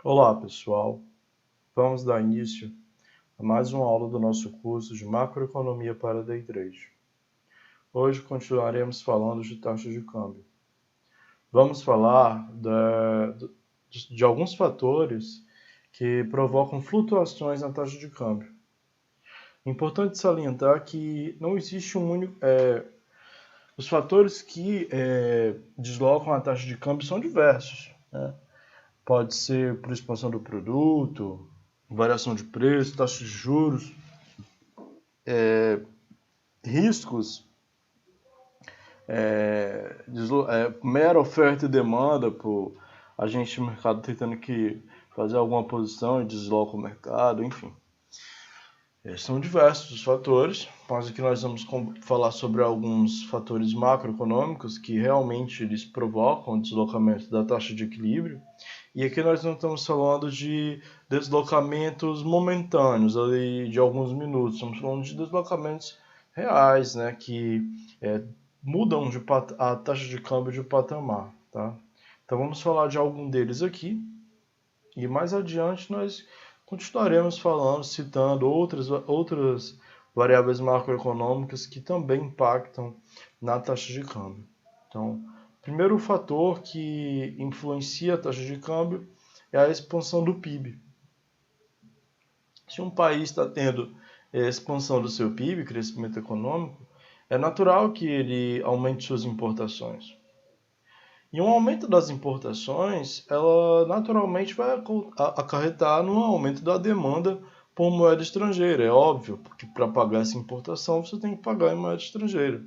Olá, pessoal. Vamos dar início a mais uma aula do nosso curso de Macroeconomia para Day Trade. Hoje continuaremos falando de taxa de câmbio. Vamos falar de alguns fatores que provocam flutuações na taxa de câmbio. Importante salientar que não existe um único... os fatores que deslocam a taxa de câmbio são diversos, né? Pode ser por expansão do produto, variação de preço, taxa de juros, riscos, mera oferta e demanda, por a gente no mercado tentando que fazer alguma posição e desloca o mercado, enfim. São diversos os fatores, mas aqui nós vamos falar sobre alguns fatores macroeconômicos que realmente eles provocam o deslocamento da taxa de equilíbrio. E aqui nós não estamos falando de deslocamentos momentâneos, ali de alguns minutos, estamos falando de deslocamentos reais, né, que mudam a taxa de câmbio de patamar. Tá? Então vamos falar de algum deles aqui, e mais adiante nós continuaremos falando, citando outras variáveis macroeconômicas que também impactam na taxa de câmbio. Então, primeiro fator que influencia a taxa de câmbio é a expansão do PIB. Se um país está tendo expansão do seu PIB, crescimento econômico, é natural que ele aumente suas importações. E um aumento das importações, ela naturalmente vai acarretar no aumento da demanda por moeda estrangeira. É óbvio, porque para pagar essa importação você tem que pagar em moeda estrangeira.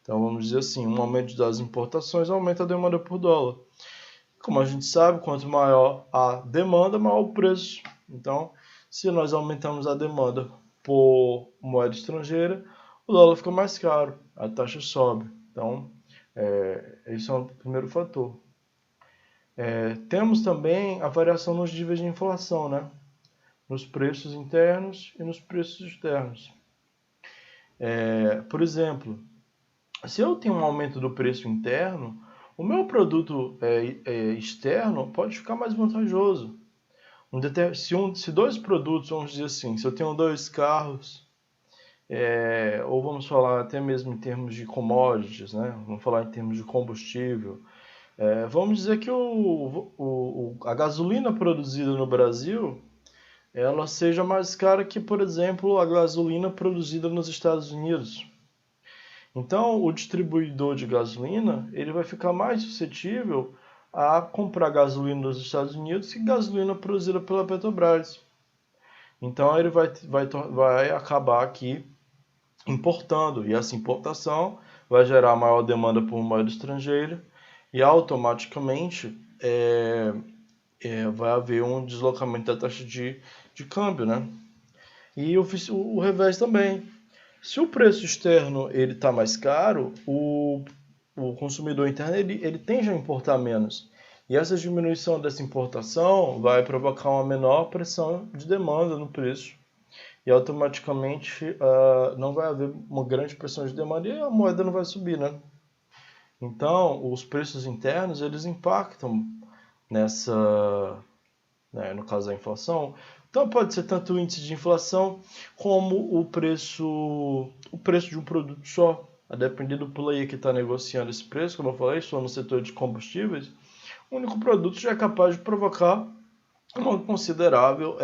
Então vamos dizer assim, um aumento das importações aumenta a demanda por dólar. Como a gente sabe, quanto maior a demanda, maior o preço. Então, se nós aumentamos a demanda por moeda estrangeira, o dólar fica mais caro, a taxa sobe. Então, esse é o primeiro fator. Temos também a variação nos níveis de inflação, né? Nos preços internos e nos preços externos. Por exemplo, se eu tenho um aumento do preço interno, o meu produto externo pode ficar mais vantajoso. Se dois produtos, vamos dizer assim, se eu tenho dois carros, ou vamos falar até mesmo em termos de commodities, né? Vamos falar em termos de combustível. Vamos dizer que a gasolina produzida no Brasil ela seja mais cara que, por exemplo, a gasolina produzida nos Estados Unidos. Então, o distribuidor de gasolina ele vai ficar mais suscetível a comprar gasolina nos Estados Unidos que gasolina produzida pela Petrobras. Então, ele vai acabar aqui importando, e essa importação vai gerar maior demanda por moeda estrangeira e automaticamente vai haver um deslocamento da taxa de câmbio, né? E o revés também. Se o preço externo ele está mais caro, o consumidor interno ele tende a importar menos. E essa diminuição dessa importação vai provocar uma menor pressão de demanda no preço. E automaticamente não vai haver uma grande pressão de demanda e a moeda não vai subir, né? Então, os preços internos eles impactam nessa, né, no caso da inflação. Então pode ser tanto o índice de inflação como o preço de um produto só. A depender do player que está negociando esse preço, como eu falei, só no setor de combustíveis, o único produto já é capaz de provocar um considerável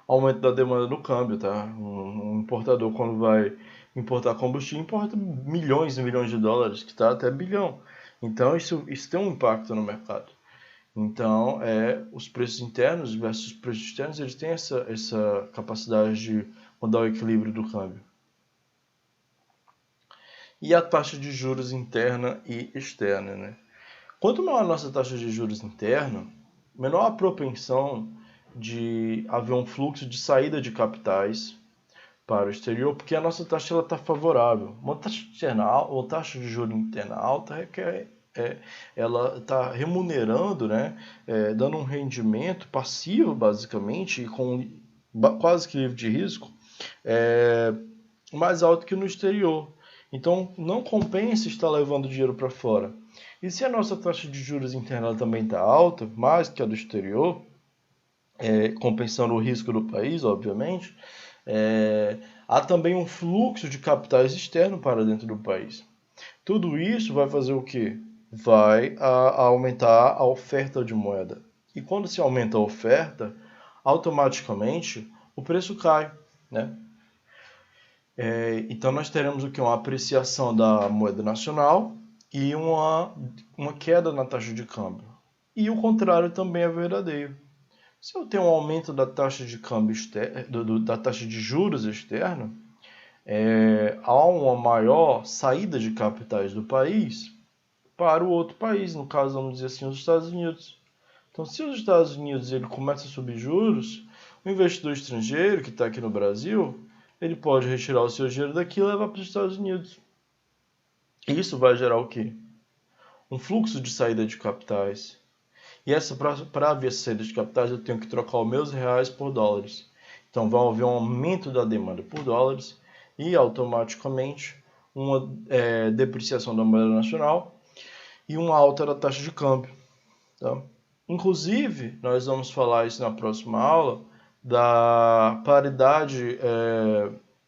aumento da demanda no câmbio. Tá? Um importador, quando vai importar combustível, importa milhões e milhões de dólares, que está até bilhão. Então isso tem um impacto no mercado. Então, os preços internos versus os preços externos, eles têm essa capacidade de mudar o equilíbrio do câmbio. E a taxa de juros interna e externa, né? Quanto maior a nossa taxa de juros interna, menor a propensão de haver um fluxo de saída de capitais para o exterior, porque a nossa taxa está favorável. Uma taxa de juros interna alta requer ela está remunerando, né, dando um rendimento passivo, basicamente, e com quase que livre de risco, mais alto que no exterior. Então, não compensa estar levando dinheiro para fora. E se a nossa taxa de juros interna também está alta, mais que a do exterior, compensando o risco do país, obviamente, há também um fluxo de capitais externo para dentro do país. Tudo isso vai fazer o quê? Vai aumentar a oferta de moeda. E quando se aumenta a oferta, automaticamente o preço cai, né? Então nós teremos o que? Uma apreciação da moeda nacional e uma queda na taxa de câmbio. E o contrário também é verdadeiro. Se eu tenho um aumento da taxa de câmbio externo, da taxa de juros externa, há uma maior saída de capitais do país para o outro país, no caso, vamos dizer assim, os Estados Unidos. Então, se os Estados Unidos ele começa a subir juros, o investidor estrangeiro que está aqui no Brasil, ele pode retirar o seu dinheiro daqui e levar para os Estados Unidos. Isso vai gerar o quê? Um fluxo de saída de capitais. E para haver saída de capitais, eu tenho que trocar os meus reais por dólares. Então, vai haver um aumento da demanda por dólares e, automaticamente, uma depreciação da moeda nacional e uma alta da taxa de câmbio. Tá? Inclusive, nós vamos falar isso na próxima aula, da paridade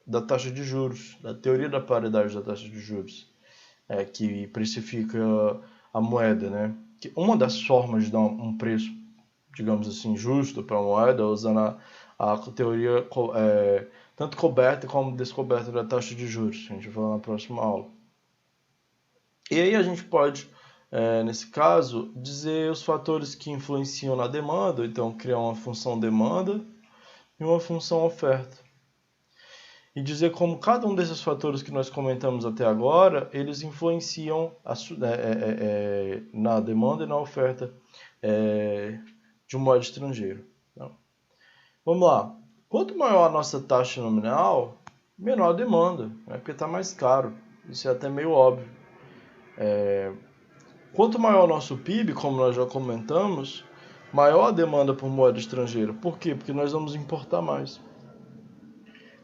da taxa de juros, da teoria da paridade da taxa de juros, que precifica a moeda, né? Que uma das formas de dar um preço, digamos assim, justo para a moeda, usando a teoria tanto coberta como descoberta da taxa de juros. A gente vai falar na próxima aula. E aí a gente pode, nesse caso, dizer os fatores que influenciam na demanda, então criar uma função demanda e uma função oferta. E dizer como cada um desses fatores que nós comentamos até agora, eles influenciam na demanda e na oferta de um modo estrangeiro. Então, vamos lá. Quanto maior a nossa taxa nominal, menor a demanda, né? Porque está mais caro. Isso é até meio óbvio. Quanto maior o nosso PIB, como nós já comentamos, maior a demanda por moeda estrangeira. Por quê? Porque nós vamos importar mais.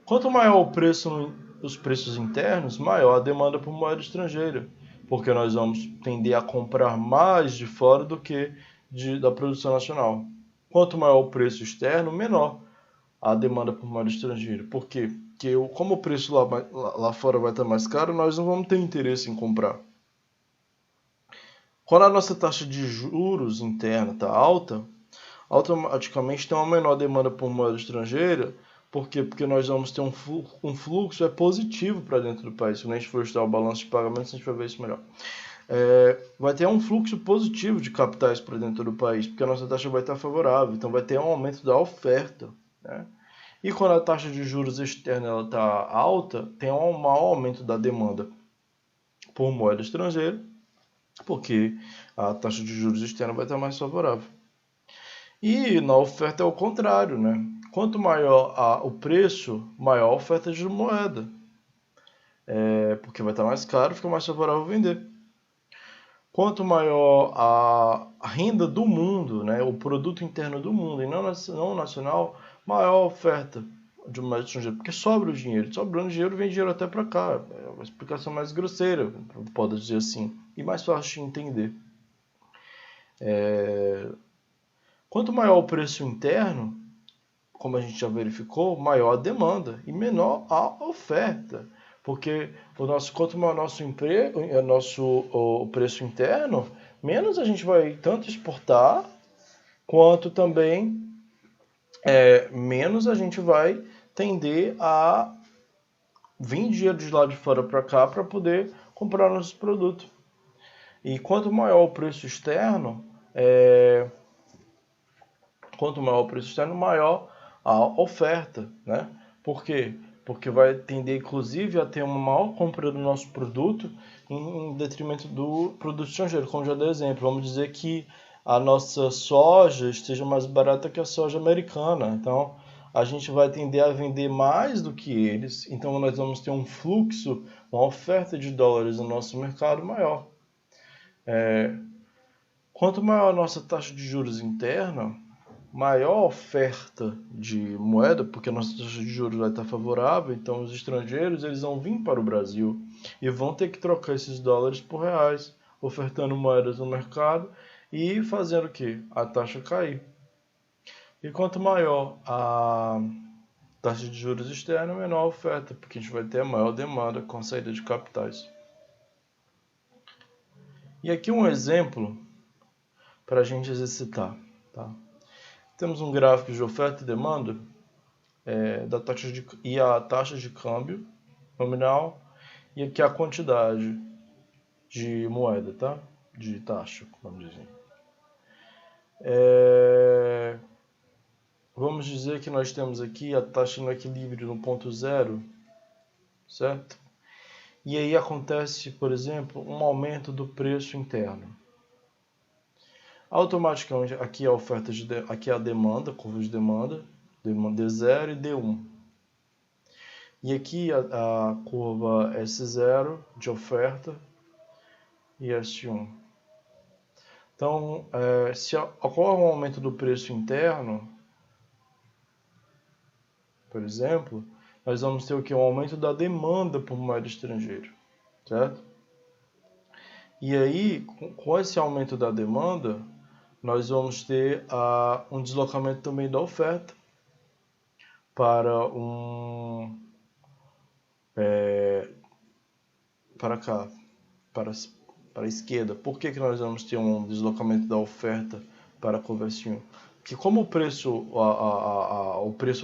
Quanto maior o preço, os preços internos, maior a demanda por moeda estrangeira, porque nós vamos tender a comprar mais de fora do que da produção nacional. Quanto maior o preço externo, menor a demanda por moeda estrangeira. Por quê? Porque como o preço lá fora vai estar mais caro, nós não vamos ter interesse em comprar. Quando a nossa taxa de juros interna está alta, automaticamente tem uma menor demanda por moeda estrangeira. Por quê? Porque nós vamos ter um fluxo positivo para dentro do país. Quando a gente for estudar o balanço de pagamentos, a gente vai ver isso melhor. Vai ter um fluxo positivo de capitais para dentro do país, porque a nossa taxa vai estar favorável. Então vai ter um aumento da oferta, né? E quando a taxa de juros externa está alta, tem um maior aumento da demanda por moeda estrangeira, porque a taxa de juros externa vai estar mais favorável. E na oferta é o contrário, né? Quanto maior o preço, maior a oferta de moeda. Porque vai estar mais caro, fica mais favorável vender. Quanto maior a renda do mundo, né? O produto interno do mundo, e não nacional, maior a oferta de moeda estrangeira. Porque sobra o dinheiro. Sobrando dinheiro, vem dinheiro até para cá. É uma explicação mais grosseira, pode dizer assim. E mais fácil de entender. Quanto maior o preço interno, como a gente já verificou, maior a demanda e menor a oferta. Porque quanto maior o preço interno, menos a gente vai tanto exportar, quanto também menos a gente vai tender a vir dinheiro de lá de fora para cá para poder comprar nossos produtos. E quanto maior o preço externo, maior a oferta, né? Por quê? Porque vai tender, inclusive, a ter uma maior compra do nosso produto em detrimento do produto estrangeiro. Como já dei exemplo, vamos dizer que a nossa soja esteja mais barata que a soja americana. Então, a gente vai tender a vender mais do que eles. Então, nós vamos ter um fluxo, uma oferta de dólares no nosso mercado maior. Quanto maior a nossa taxa de juros interna, maior oferta de moeda, porque a nossa taxa de juros vai estar favorável, então os estrangeiros eles vão vir para o Brasil e vão ter que trocar esses dólares por reais. ofertando moedas no mercado e fazendo o quê? A taxa cair. E quanto maior a taxa de juros externa, menor a oferta, porque a gente vai ter a maior demanda com a saída de capitais. E aqui um exemplo para a gente exercitar. Tá? Temos um gráfico de oferta e demanda e a taxa de câmbio nominal e aqui a quantidade de moeda, tá? De taxa, vamos dizer. Vamos dizer que nós temos aqui a taxa no equilíbrio no ponto zero, certo? E aí acontece, por exemplo, um aumento do preço interno. Automaticamente, aqui a oferta aqui a demanda, curva de demanda D0 e D1. E aqui a curva S0 de oferta e S1. Então, se ocorre um aumento do preço interno, por exemplo, nós vamos ter o que? Um aumento da demanda por moeda estrangeira, certo? E aí, com esse aumento da demanda, nós vamos ter um deslocamento também da oferta para para cá, para a esquerda. Por que nós vamos ter um deslocamento da oferta para a curva S1? Porque como o preço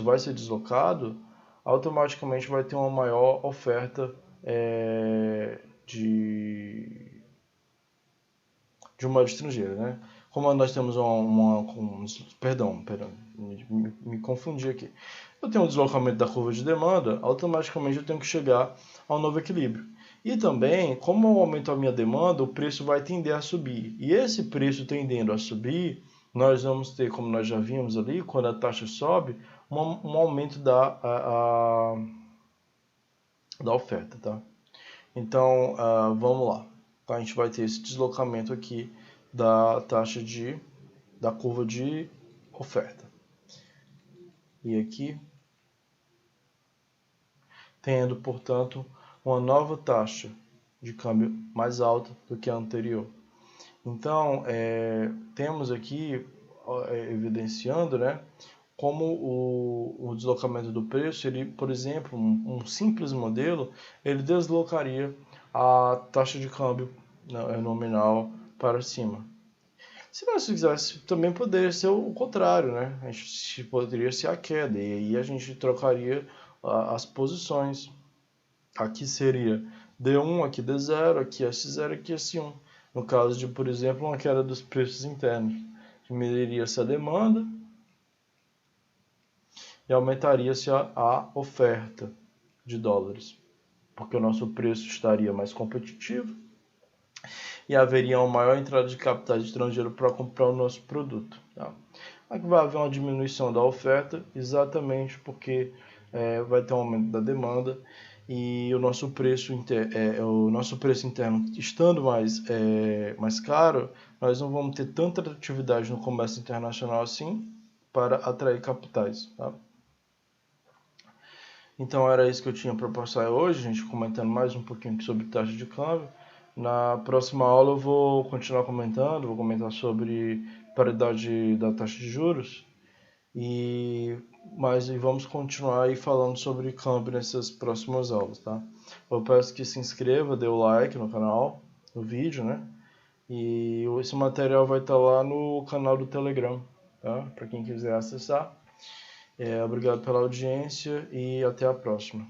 vai ser deslocado, automaticamente vai ter uma maior oferta de moeda estrangeira, né? Como nós temos perdão, me confundi aqui. Eu tenho um deslocamento da curva de demanda, automaticamente eu tenho que chegar a um novo equilíbrio. E também, como eu aumento a minha demanda, o preço vai tender a subir. E esse preço tendendo a subir, nós vamos ter, como nós já vimos ali, quando a taxa sobe, um aumento da oferta, tá? Então, vamos lá. A gente vai ter esse deslocamento aqui da taxa da curva de oferta. E aqui, tendo, portanto, uma nova taxa de câmbio mais alta do que a anterior. Então, temos aqui, evidenciando, né, como o deslocamento do preço, ele, por exemplo, um simples modelo, ele deslocaria a taxa de câmbio nominal para cima. Se nós quiséssemos, também poderia ser o contrário, né? A gente poderia ser a queda, e aí a gente trocaria as posições. Aqui seria D1, aqui D0, aqui S0, aqui S1. No caso de, por exemplo, uma queda dos preços internos, diminuiria-se a demanda e aumentaria-se a oferta de dólares, porque o nosso preço estaria mais competitivo e haveria uma maior entrada de capitais estrangeiro para comprar o nosso produto. Tá? Aqui vai haver uma diminuição da oferta, exatamente porque vai ter um aumento da demanda e o nosso preço interno estando mais caro, nós não vamos ter tanta atratividade no comércio internacional assim para atrair capitais. Tá? Então era isso que eu tinha para passar hoje, gente, comentando mais um pouquinho sobre taxa de câmbio. Na próxima aula eu vou continuar comentando, vou comentar sobre paridade da taxa de juros e vamos continuar aí falando sobre câmbio nessas próximas aulas, tá? Eu peço que se inscreva, dê o like no canal, no vídeo, né? E esse material vai estar lá no canal do Telegram, tá? Para quem quiser acessar. Obrigado pela audiência e até a próxima.